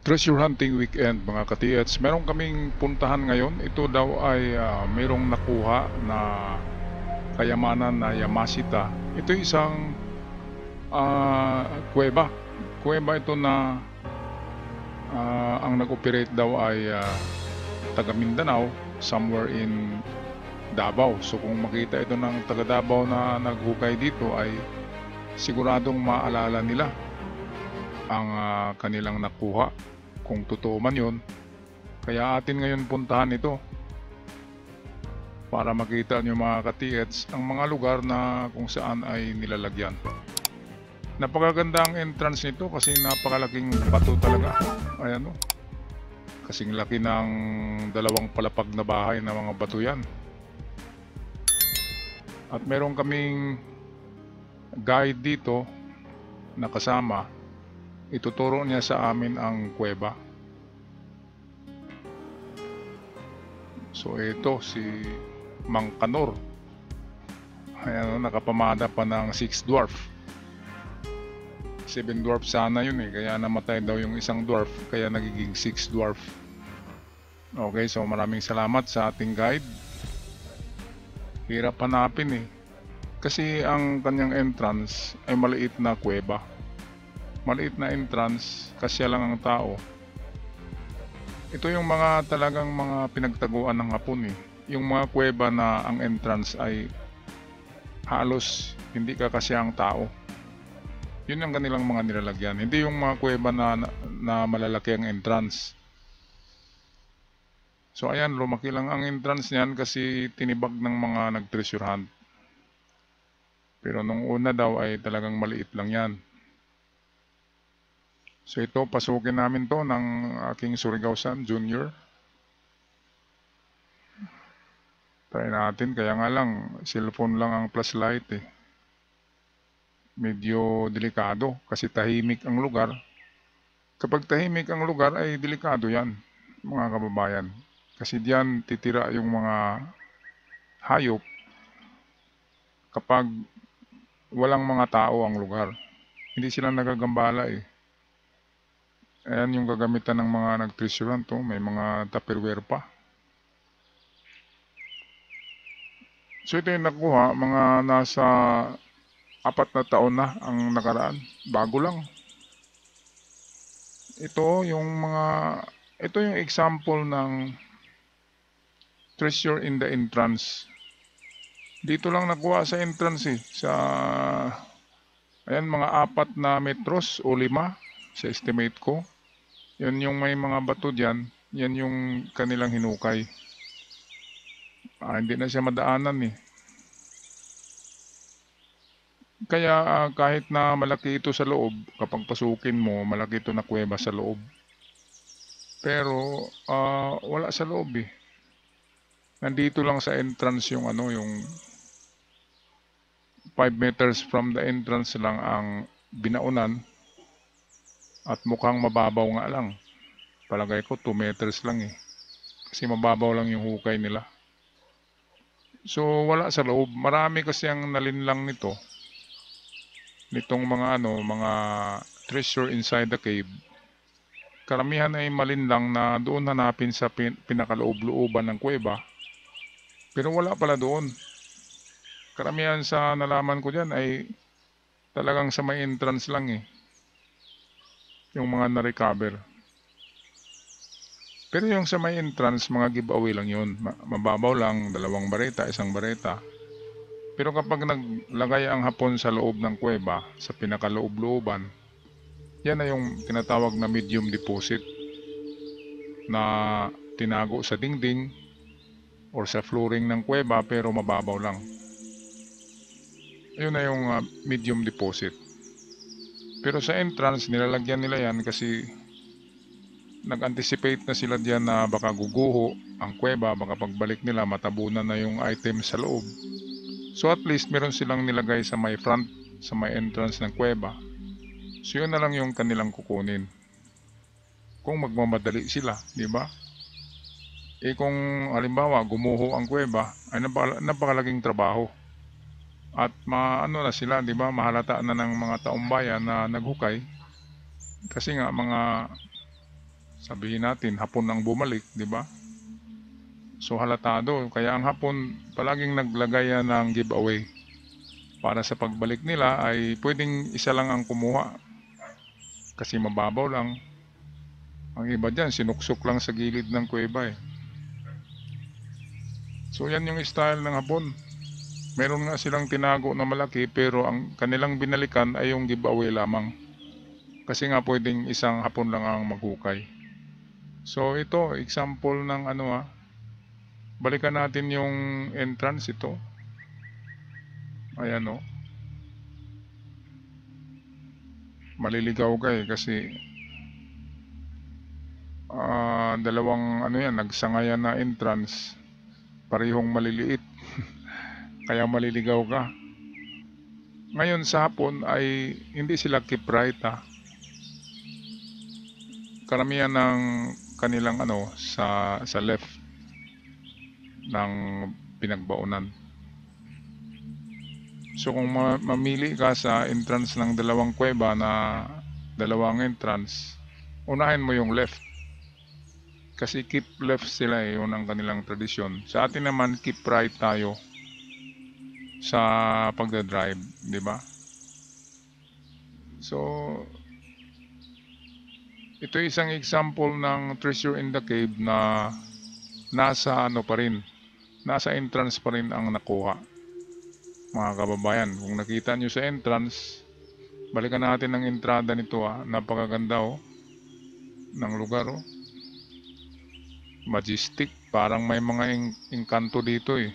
Treasure hunting weekend mga ka-TH. Meron kaming puntahan ngayon. Ito daw ay merong nakuha na kayamanan na Yamashita. Ito isang kuweba. Kuweba ito na ang nag-operate daw ay taga Mindanao, somewhere in Davao. So kung makita ito ng taga Davao na naghukay dito ay siguradong maalala nila ang kanilang nakuha, kung totoo man yun. Kaya atin ngayon puntahan ito para makita nyo mga ka-TH ang mga lugar na kung saan ay nilalagyan. Napakaganda ang entrance nito kasi napakalaking bato talaga. Ayan o, kasing laki ng dalawang palapag na bahay na mga bato yan. At meron kaming guide dito na kasama. Ituturo niya sa amin ang kuweba. So ito si Mang Kanor. Ayan, nakapamada pa ng 6 dwarf. 7 dwarf sana yun kaya namatay daw yung isang dwarf, kaya nagiging 6 dwarf. Okay, so maraming salamat sa ating guide. Hirap hanapin kasi ang kanyang entrance ay maliit na kuweba. Maliit na entrance, kasya lang ang tao. Ito yung mga talagang mga pinagtaguan ng Hapon Yung mga kuweba na ang entrance ay halos hindi kakasya ang tao. Yun ang kanilang mga nilalagyan. Hindi yung mga kuweba na malalaki ang entrance. So ayan, lumaki lang ang entrance niyan kasi tinibag ng mga nag-treasure hunt. Pero nung una daw ay talagang maliit lang yan. So ito, pasukin namin to ng aking Surigao-san Junior. Try natin, kaya nga lang, cellphone lang ang flashlight Medyo delikado kasi tahimik ang lugar. Kapag tahimik ang lugar ay delikado yan, mga kababayan. Kasi diyan titira yung mga hayop kapag walang mga tao ang lugar. Hindi sila nagagambala Ayan yung gagamitan ng mga nag-treasure hunt may mga tupperware pa. So ito yung nakuha, mga nasa 4 na taon na ang nakaraan. Bago lang. Ito yung example ng treasure in the entrance. Dito lang nakuha sa entrance ayan, mga 4 na metros o 5 sa estimate ko. Yan yung may mga bato dyan. Yan yung kanilang hinukay. Hindi na siya madaanan Kaya kahit na malaki ito sa loob, kapag pasukin mo, malaki ito na kuweba sa loob. Pero wala sa loob Nandito lang sa entrance yung yung 5 meters from the entrance lang ang binaunan. At mukhang mababaw nga lang. Palagay ko 2 meters lang Kasi mababaw lang yung hukay nila. So wala sa loob. Marami kasi ang nalinlang nitong mga treasure inside the cave. Karamihan ay malinlang na doon hanapin sa pinakaloob-looban ng kuweba. Pero wala pala doon. Karamihan sa nalaman ko dyan ay talagang sa may entrance lang yung mga na-recover. Pero yung sa may entrance, mga giveaway lang yun. Mababaw lang, 2 bareta, 1 bareta. Pero kapag naglagay ang Hapon sa loob ng kuweba, sa pinakaloob-looban, yan na yung tinatawag na medium deposit na tinago sa dingding or sa flooring ng kuweba pero mababaw lang. Yun na yung medium deposit. Pero sa entrance, nilalagyan nila yan kasi nag-anticipate na sila diyan na baka guguho ang kuweba, baka pagbalik nila matabunan na yung item sa loob. So at least meron silang nilagay sa may front, sa may entrance ng kuweba. So yun na lang yung kanilang kukunin. Kung magmamadali sila, di ba? Kung halimbawa gumuho ang kuweba, ay napakalaking trabaho. At maano na sila, di ba? Mahalata na ng mga taumbayan na naghukay. Kasi nga mga Sabihin natin, hapon ang bumalik, di ba? So halatado, kaya ang hapon palaging naglagay yan ng giveaway. Para sa pagbalik nila ay pwedeng isa lang ang kumuha. Kasi mababaw lang. Ang iba dyan, sinuksok lang sa gilid ng kuweba eh. So yan yung style ng hapon. Meron nga silang tinago na malaki pero ang kanilang binalikan ay yung giveaway lamang. Kasi nga pwedeng isang hapon lang ang maghukay. So ito, example ng balikan natin yung entrance ito. Ayan o. Maliligaw ka eh kasi dalawang nagsangayan na entrance. Parehong maliliit. Kaya maliligaw ka. Ngayon sa hapon ay hindi sila keep right Karamihan ng kanilang sa left ng pinagbaunan. So kung mamili ka sa entrance ng dalawang kuweba na dalawang entrance, unahin mo yung left. Kasi keep left sila yun ang kanilang tradisyon. Sa atin naman keep right tayo sa pagdadrive, di ba? So ito isang example ng treasure in the cave na nasa nasa entrance pa rin ang nakuha. Mga kababayan, kung nakita nyo sa entrance, balikan natin ang entrada nito napakaganda ng lugar majestic, parang may mga engkanto dito eh.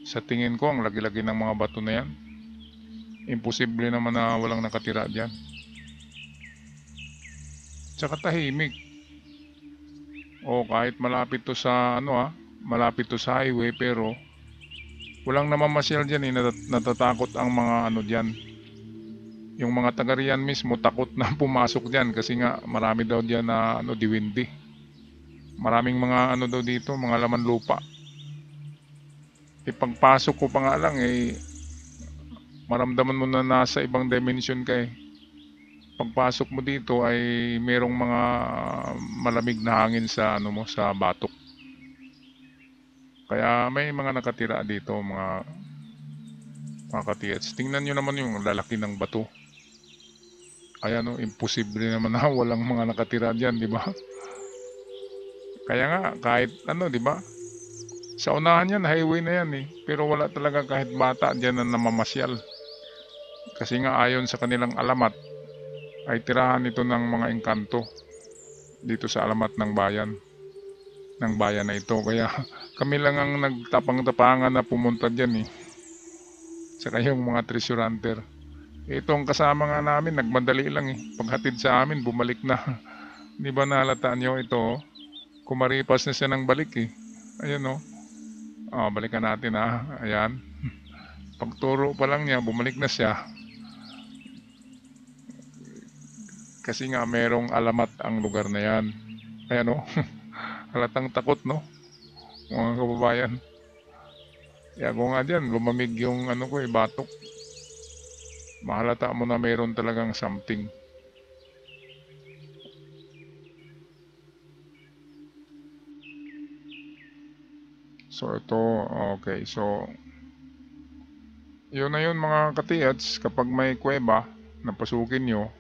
Sa tingin ko ang lagi-lagi ng mga bato na yan, imposible naman na walang nakatira dyan. Tsaka tahimik. Kahit malapit to sa malapit to sa highway pero walang namamasyal dyan natatakot ang mga dyan. Yung mga taga riyan mismo takot na pumasok dyan kasi nga marami daw dyan na diwindi. Maraming mga daw dito, mga laman lupa. Pagpasok ko pa nga lang maramdaman mo na nasa ibang dimension ka eh. Pagpasok mo dito ay merong mga malamig na hangin sa sa batok. Kaya may mga nakatira dito, mga katiyats. Tingnan nyo naman yung lalaki ng bato. Ayan imposible naman na walang mga nakatira diyan, di ba? Kaya nga kahit di ba? Sa unahan yan, highway na yan eh. Pero wala talaga kahit bata diyan na namamasyal. Kasi nga ayon sa kanilang alamat ay tirahan ito ng mga engkanto dito sa alamat ng bayan na ito. Kaya kami lang ang nagtapang-tapangan na pumunta dyan eh. Saka yung mga treasure hunter. Itong kasama nga namin nagmadali lang eh. Paghatid sa amin bumalik na. Di ba nahalataan nyo ito kumaripas na siya ng balik eh. Ayan balikan natin ayan. Pagturo pa lang niya bumalik na siya. Kasi nga merong alamat ang lugar na yan. Ayan halatang takot mga kababayan. Kaya ko nga dyan lumamig yung batok. Mahalata mo na meron talagang something. So ito, okay. So yun na yun mga katiyats, kapag may kuweba na pasukin nyo,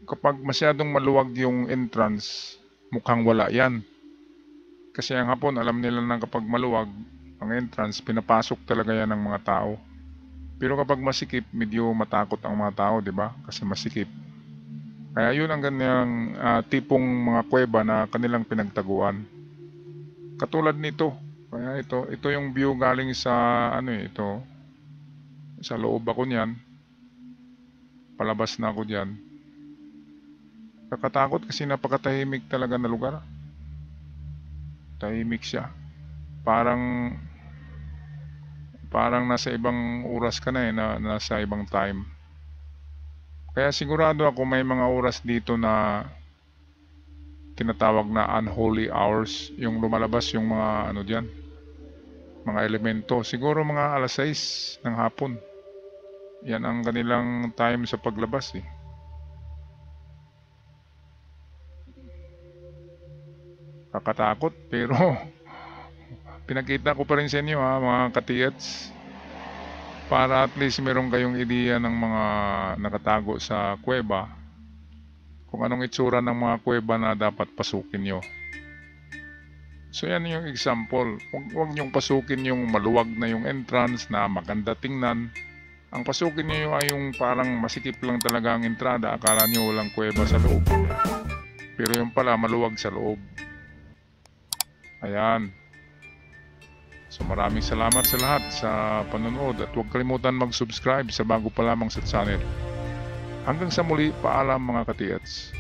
kapag masyadong maluwag yung entrance, mukhang wala yan. Kasi ang hapon, alam nila na kapag maluwag ang entrance, pinapasok talaga yan ng mga tao. Pero kapag masikip, medyo matakot ang mga tao, di ba? Kasi masikip. Kaya yun ang ganyang tipong mga kuweba na kanilang pinagtaguan. Katulad nito. Kaya ito yung view galing sa ito. Sa loob ako niyan. Palabas na ako diyan. Nakatakot kasi napakatahimik talaga na lugar. Tahimik siya. Parang nasa ibang oras ka na nasa ibang time. Kaya sigurado ako may mga oras dito na tinatawag na unholy hours, yung lumalabas yung mga diyan, mga elemento. Siguro mga alas 6 ng hapon. Yan ang kanilang time sa paglabas eh. Kakatakot pero pinakita ko pa rin sa inyo mga katiyats, para at least meron kayong ideya ng mga nakatago sa kuweba, kung anong itsura ng mga kuweba na dapat pasukin nyo. So yan yung example. Huwag nyong pasukin yung maluwag na yung entrance na maganda tingnan. Ang pasukin nyo ay yung parang masikip lang talaga ang entrada. Akala nyo walang kuweba sa loob, pero yung pala maluwag sa loob. Ayan. So maraming salamat sa lahat sa panonood at huwag kalimutan mag-subscribe sa bago pa lamang sa channel. Hanggang sa muli, paalam mga katiyats.